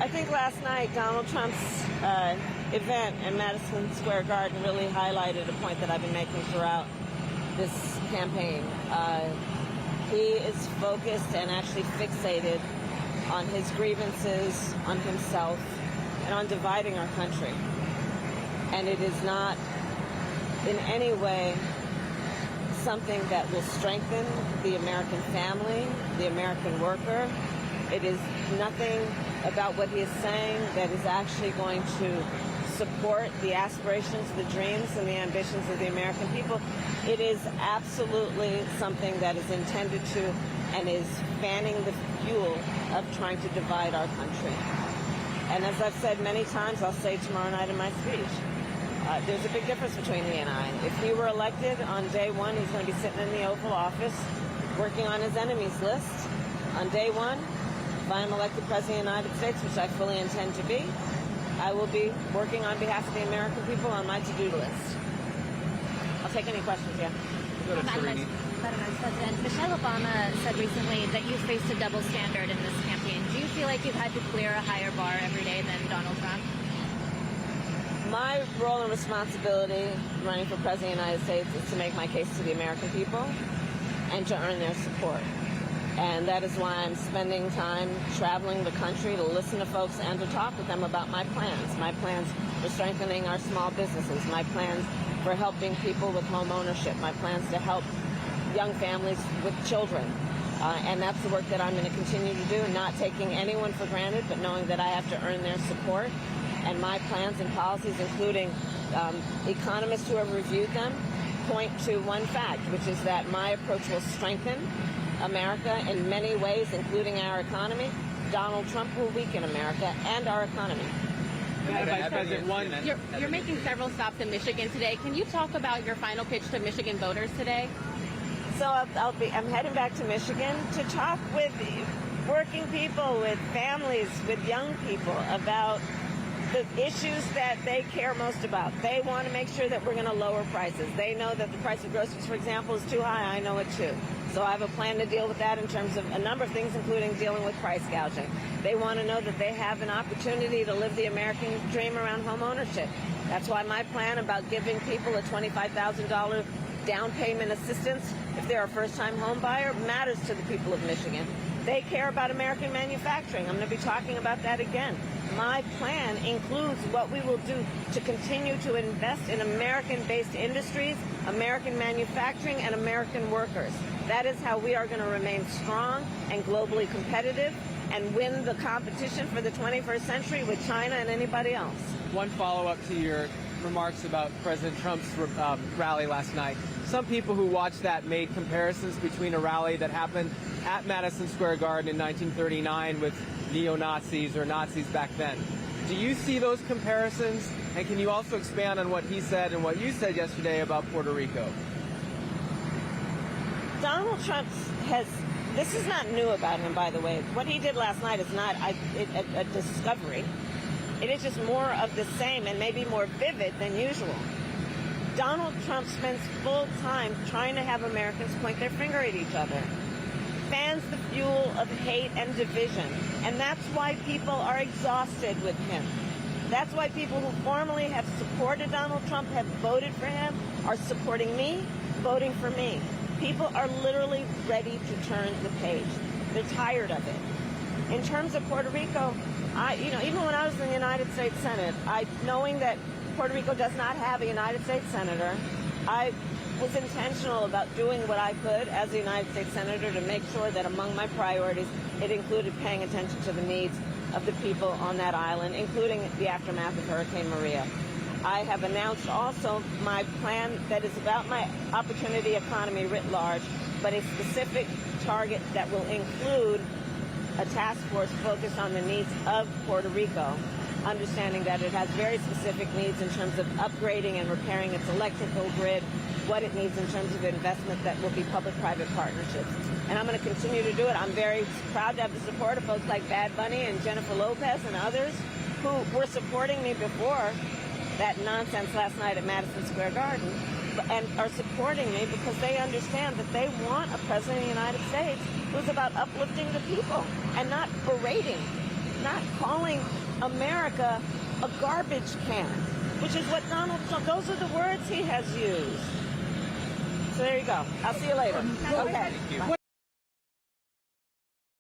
I think last night Donald Trump's event in Madison Square Garden really highlighted a point that I've been making throughout this campaign. He is focused and actually fixated on his grievances, on himself, and on dividing our country. And it is not in any way something that will strengthen the American family, the American worker. It is nothing about what he is saying that is actually going to support the aspirations, the dreams, and the ambitions of the American people. It is absolutely something that is intended to and is fanning the fuel of trying to divide our country. And as I've said many times, I'll say tomorrow night in my speech, there's a big difference between he and I. If he were elected on day one, he's going to be sitting in the Oval Office working on his enemies list. On day one, if I am elected President of the United States, which I fully intend to be, I will be working on behalf of the American people on my to-do list. I'll take any questions, yeah. Madam President, Michelle Obama said recently that you faced a double standard in this campaign. Do you feel like you've had to clear a higher bar every day than Donald Trump? My role and responsibility running for President of the United States is to make my case to the American people and to earn their support. And that is why I'm spending time traveling the country to listen to folks and to talk with them about my plans for strengthening our small businesses, my plans for helping people with home ownership, my plans to help young families with children. And that's the work that I'm going to continue to do, not taking anyone for granted, but knowing that I have to earn their support. And my plans and policies, including economists who have reviewed them, point to one fact, which is that my approach will strengthen America in many ways, including our economy. Donald Trump will weaken America and our economy. Vice President, you're making several stops in Michigan today. Can you talk about your final pitch to Michigan voters today? So I'm heading back to Michigan to talk with working people, with families, with young people about the issues that they care most about. They want to make sure that we're going to lower prices. They know that the price of groceries, for example, is too high. I know it too. So I have a plan to deal with that in terms of a number of things, including dealing with price gouging. They want to know that they have an opportunity to live the American dream around home ownership. That's why my plan about giving people a $25,000 down payment assistance if they're a first-time home buyer matters to the people of Michigan. They care about American manufacturing. I'm going to be talking about that again. My plan includes what we will do to continue to invest in American-based industries, American manufacturing, and American workers. That is how we are going to remain strong and globally competitive and win the competition for the 21st century with China and anybody else. One follow-up to your remarks about President Trump's rally last night. Some people who watched that made comparisons between a rally that happened at Madison Square Garden in 1939 with neo-Nazis or Nazis back then. Do you see those comparisons? And can you also expand on what he said and what you said yesterday about Puerto Rico? Donald Trump this is not new about him, by the way. What he did last night is not a discovery. It is just more of the same and maybe more vivid than usual. Donald Trump spends full time trying to have Americans point their finger at each other, fans the fuel of hate and division, and that's why people are exhausted with him. That's why people who formerly have supported Donald Trump, have voted for him, are supporting me, voting for me. People are literally ready to turn the page. They're tired of it. In terms of Puerto Rico, even when I was in the United States Senate, knowing that Puerto Rico does not have a United States Senator, I was intentional about doing what I could as a United States Senator to make sure that among my priorities, it included paying attention to the needs of the people on that island, including the aftermath of Hurricane Maria. I have announced also my plan that is about my opportunity economy writ large, but a specific target that will include a task force focused on the needs of Puerto Rico, understanding that it has very specific needs in terms of upgrading and repairing its electrical grid, what it needs in terms of investment that will be public-private partnerships. And I'm going to continue to do it. I'm very proud to have the support of folks like Bad Bunny and Jennifer Lopez and others who were supporting me before that nonsense last night at Madison Square Garden, and are supporting me because they understand that they want a president of the United States who's about uplifting the people and not berating, not calling calling America a garbage can, which is what Donald Trump, those are the words he has used. So there you go. I'll see you later. Okay.